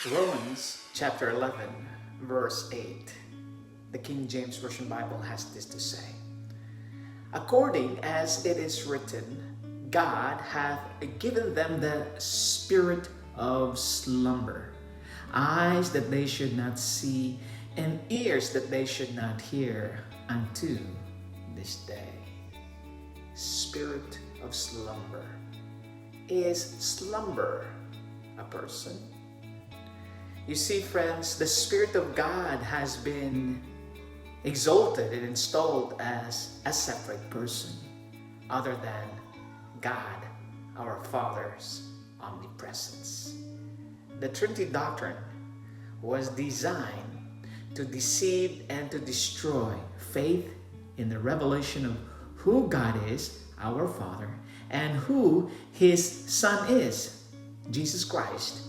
Romans chapter 11, verse 8. The King James Version Bible has this to say: According as it is written, God hath given them the spirit of slumber, eyes that they should not see, and ears that they should not hear, unto this day. Spirit of slumber. Is slumber a person? You see, friends, the Spirit of God has been exalted and installed as a separate person other than God, our Father's omnipresence. The Trinity doctrine was designed to deceive and to destroy faith in the revelation of who God is, our Father, and who His Son is, Jesus Christ,